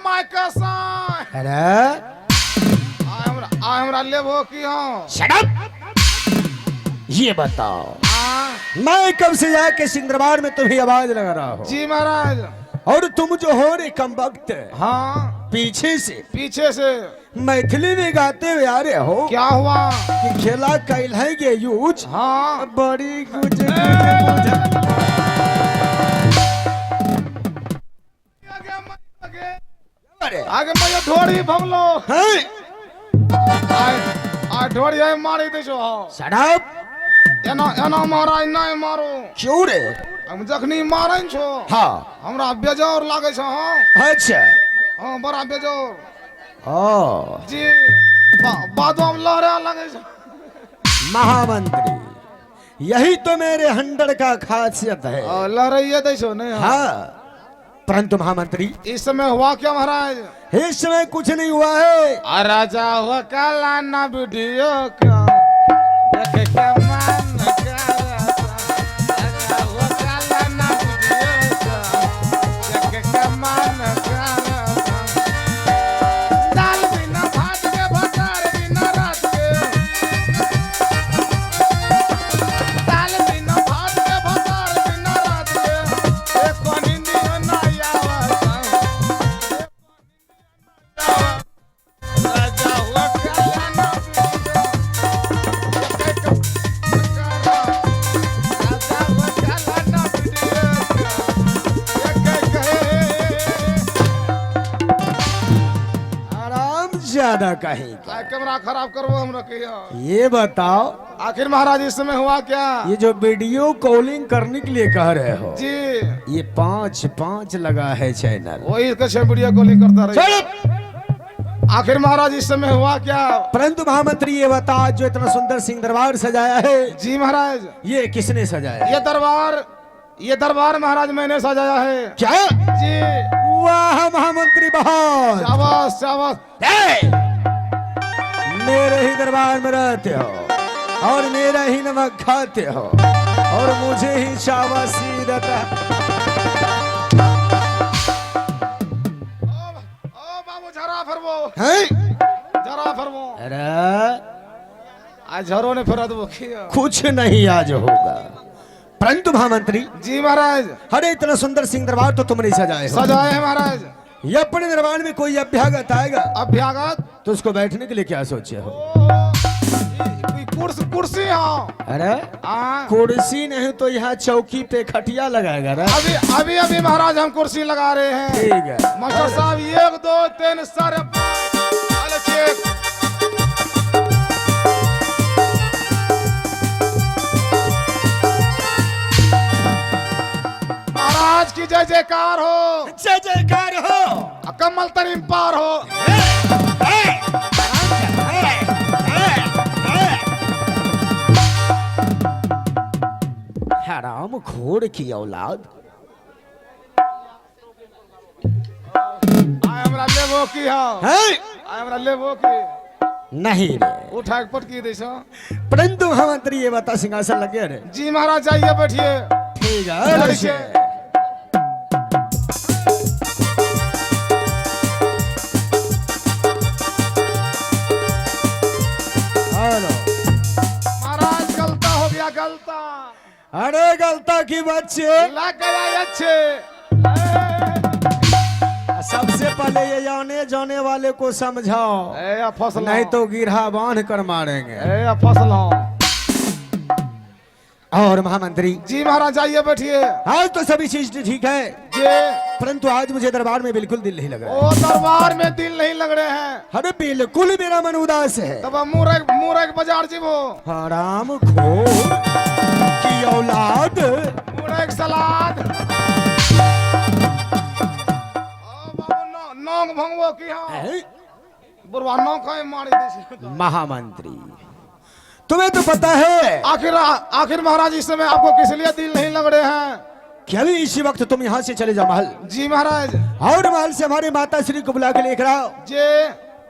My कैसा अरे हमरा लेबो की हो शट अप। ये बताओ मैं कब से जाके सिंदरबार में तुम्हें आवाज लगा रहा हूँ जी महाराज। और तुम जो हो रे कम वक्त हाँ पीछे से मैथिली में गाते हुए आ रहे हो। क्या हुआ कि खेला कैल है ये यूज हाँ बड़ी कुछ आगे मैं ढोड़ी भमलो आ ढोड़ी है मारी दे छो शट अप। एना एना महाराज नहीं मारो क्यों रे? हम जखनी मारन छो हाँ हमरा बेजोर लागे छो हाँ अच्छा हाँ बड़ा बेजोर ओ जी बादो हम लहरा लगे छो महामंत्री यही तो मेरे हंडर का खासियत है। लहराइए दे छो नहीं हाँ परंतु महामंत्री इस समय हुआ क्या महाराज इस समय कुछ नहीं हुआ है। राजा हुआ कालाना वीडियो का देखे के मन राजा हुआ कालाना वीडियो का देखे के मन दाल बिना भात के भटार बिना रात के दाल बिना भात के भटार बिना रात के एक नींदी ना राजा हुआ कालाना आराम ज्यादा कहेगा। कैमरा खराब करवो हम रखियो। ये बताओ आखिर महाराज इस समय हुआ क्या ये जो वीडियो कॉलिंग करने के लिए कह रहे हो जी ये 5 लगा है चैनल। वही कैसे वीडियो कॉलिंग करता रहे। आखिर महाराज इस समय हुआ क्या परंतु महामंत्री ये बता जो इतना सुंदर सिंह दरबार सजाया है जी महाराज ये किसने सजाया? ये दरबार महाराज मैंने सजाया है क्या? जी वाह महामंत्री बहुत शाबाश शाबाश मेरे ही दरबार में रहते हो और मेरा ही नमक खाते हो और मुझे ही शाबाशी देता है। ओ बाबू झरा फरवो हैं? झरा फरवो अरे आज झरो ने फिर दो किया कुछ नहीं आज होगा परंतु महामंत्री जी महाराज अरे इतना सुंदर सिंह दरबार तो तुमने सजाए हो। सजाए हैं महाराज। ये अपने दरबार में कोई अभ्यागत आएगा अभ्यागत तो उसको बैठने के लिए क्या सोचे हो? कुर्सी हाँ अरे कुर्सी नहीं तो यहाँ चौकी पे खटिया लगाएगा ना। अभी महाराज हम कुर्सी लगा रहे हैं। ठीक है मास्टर साहब 1 2 3 सारे महाराज की जय जयकार हो। जय जयकार हो। कमल तरीम पार हो। हराम खोर की औलाद हमरा लेबो की हमरा लेबो की नहीं रे उठा के पटकी दे छो। परंतु महामंत्री ये बता सिंहासन लगे रे। जी महाराज जाइए बैठिए। ठीक है बैठिए। महाराज गलता हो गया गलता। अरे गलता की बच्चे लग गया अच्छे। सबसे पहले ये आने जाने वाले को समझाओ फसल नहीं तो गिरहा बांध कर मारेंगे। फसल और महामंत्री जी महाराज जाइए बैठिए। आज तो सभी चीज ठीक है जी परंतु आज मुझे दरबार में बिल्कुल दिल नहीं लग रहा। ओ दरबार में दिल नहीं लग रहे हैं। अरे बिल्कुल मेरा मन उदास है। तब मुरग बाजार जीवो। हराम खोर की औलाद मुरग सलाद नोंग भंगवो की हाँ बुरवा नोंग खाए मारी दे। महामंत्री तुम्हें तो पता है आखिर महाराज इस समय आपको किस लिए दिल नहीं लग रहे हैं? क्या इसी वक्त तुम यहाँ से चले जाओ महल। जी महाराज। और महल से हमारी माता श्री को बुला के लेकर आओ। जी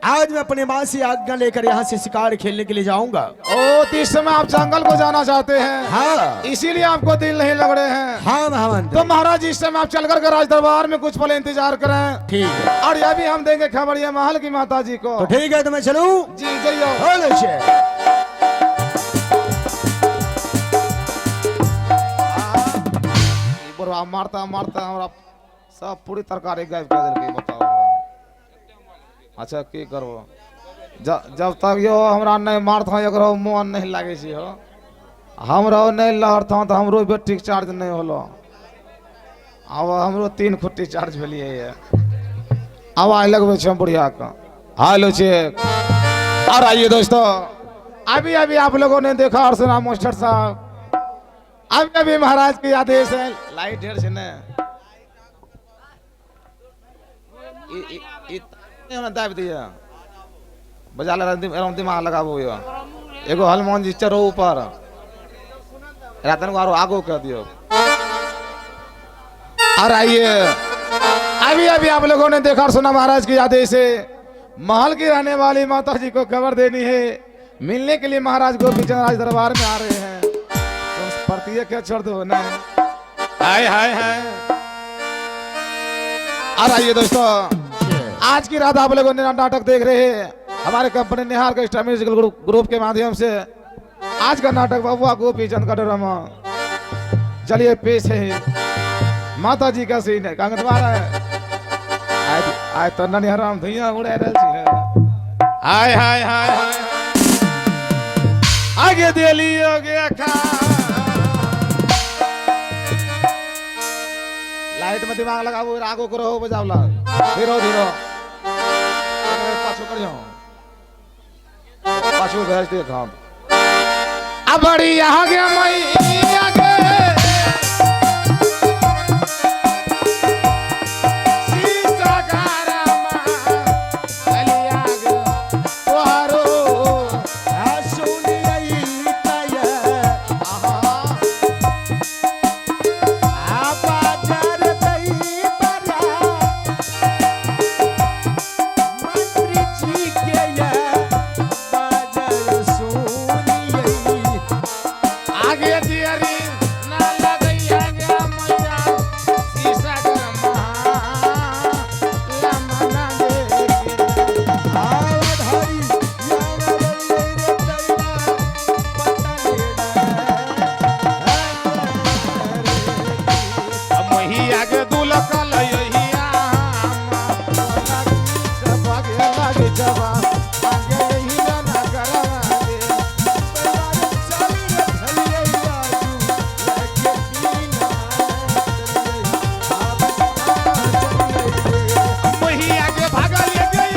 आज मैं अपने माँ से आज्ञा लेकर यहाँ से शिकार खेलने के लिए जाऊंगा। ओ तो इस समय आप जंगल को जाना चाहते हैं? हाँ इसीलिए आपको दिल नहीं लग रहे हैं। हाँ महामंत्री। तो महाराज इस समय आप चलकर के राज दरबार में कुछ पल इंतजार करें। ठीक है। और यह भी हम देंगे खबर ये महल की माता जी को। तो ठीक है, तो मैं चलूं? जी जाइयो। बोलो शेर। मारता मारता हमरा सब पूरी तरकारी गायब कर देलकै, बताओ। अच्छा की करबो, जब तक यो हमरा नहीं मारता एकरो मन नहीं लागे छै हो, हमरो नहीं लहरता तो हमरो बेट्रिक चार्ज नहीं होलो। अब हमरो 3 खुट्टी चार्ज भेलिए ये। आवाज लगबे छै बुढ़िया का। Hello check. और आइए दोस्तों, अभी अभी आप लोगों ने देखा और सुना मास्टर साहब, अभी अभी महाराज के आदेश है। लाइट ढेर से ने दाब दिया, बजा ले दिमाग लगाबो यो। एगो हनुमान जी चढ़ो ऊपर, रातन को आगो कर दियो। और आइए, अभी अभी आप लोगों ने देखा और सुना महाराज के आदेश से महल की रहने वाली माता जी को खबर देनी है। मिलने के लिए महाराज गोपीचंद राज दरबार में आ रहे हैं। परतिये क्या छोड़ दो ना। हाय हाय हाय। और आइए दोस्तों, आज की रात आप लोगों ने नाटक देख रहे हैं हमारे कंपनी निहार का स्टार म्यूजिकल ग्रुप के माध्यम से। आज का नाटक बबुआ गोपीचंद का ड्रामा। चलिए पेश है माता जी का सीन है। कांगत मारा है आय तो ननिहराम धुइयां उड़े रहल छी। हाय हाय हाय हाय। आगे देलियो गे खा। लाइट में दिमाग लगाओ, आगो करो, बजावला धीरो धीरो पाछो कर जाओ, पाछो भेज दे काम। अब बड़ी आगे मई आगे सीसा गारा चली आगे तोहारो सुनिए तय बाजार दई बरा मंत्री जी के बाजार सुनिए। आगे दियरी ना लगैया गे मैया सीसा गरमा लमना दे। आवधारी यावले रे दैवा अब वही आगे दुलकल यहिया सब आगे लागे जवा आगे यही ना करवा दे। वही आगे भागा ले गई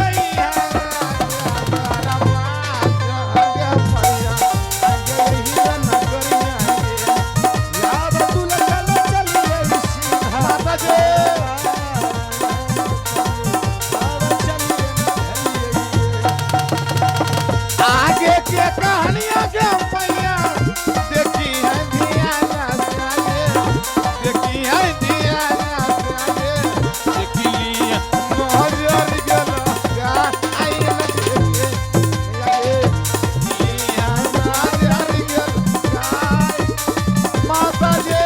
आगे के कहानियां के पैया देखी है ध्यान से, देखी है ध्यान से, देखी लिया मोहर गला आई न लिया मोहर गला माता जी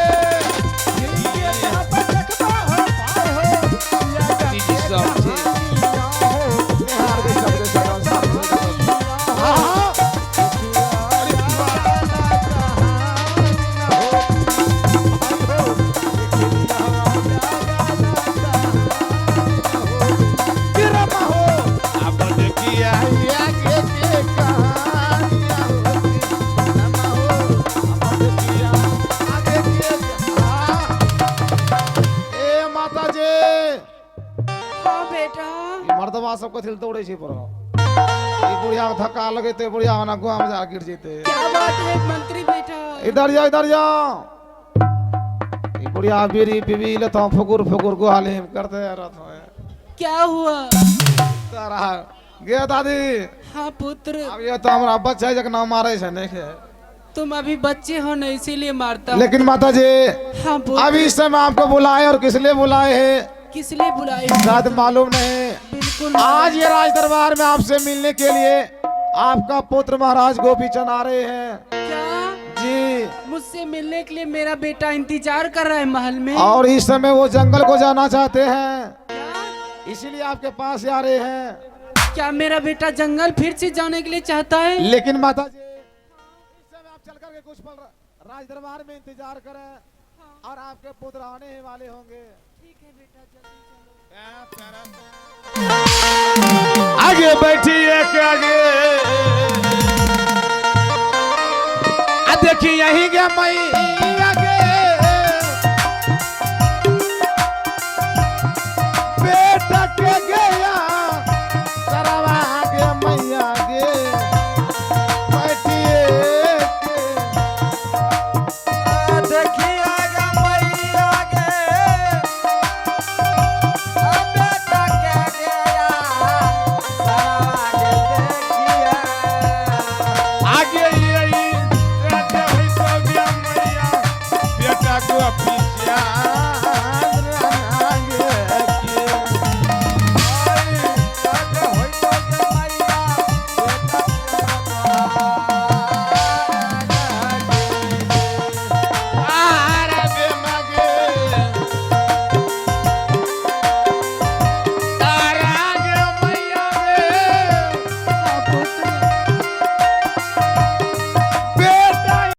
मर्दवा सबको थिल तोड़े छी पर ई बुढ़िया के धक्का लगे ते बुढ़िया ना गुआ में जा गिर जेते। क्या बात है मंत्री बेटा? इधर जा इधर जा। ई बुढ़िया बीड़ी पीवी ले तो फुकुर फुकुर गुहाले करते रहत है। क्या हुआ? तारा गे दादी। हाँ पुत्र। अब ये तो हमरा बच्चा जक ना मारे छे नहीं के। तुम अभी बच्चे हो ना इसीलिए मारता हूँ। लेकिन माता जी हाँ पुत्र। अभी इस समय आपको बुलाए और किस लिए बुलाए हैं किस लिए बुलाए? शायद मालूम नहीं। बिल्कुल बिल्कुल आज ये राज दरबार में आपसे मिलने के लिए आपका पुत्र महाराज गोपीचंद आ रहे हैं क्या जी। मुझसे मिलने के लिए मेरा बेटा इंतजार कर रहा है महल में? और इस समय वो जंगल को जाना चाहते हैं, क्या इसीलिए आपके पास आ रहे हैं। क्या मेरा बेटा जंगल फिर से जाने के लिए चाहता है? लेकिन माता जी इस समय आप चल करके कुछ पल राज दरबार में इंतजार करें और आपके पुत्र आने ही वाले होंगे। ठीक है बेटा, जल्दी चलो। आगे बैठिए के आगे देखिए यही गया मई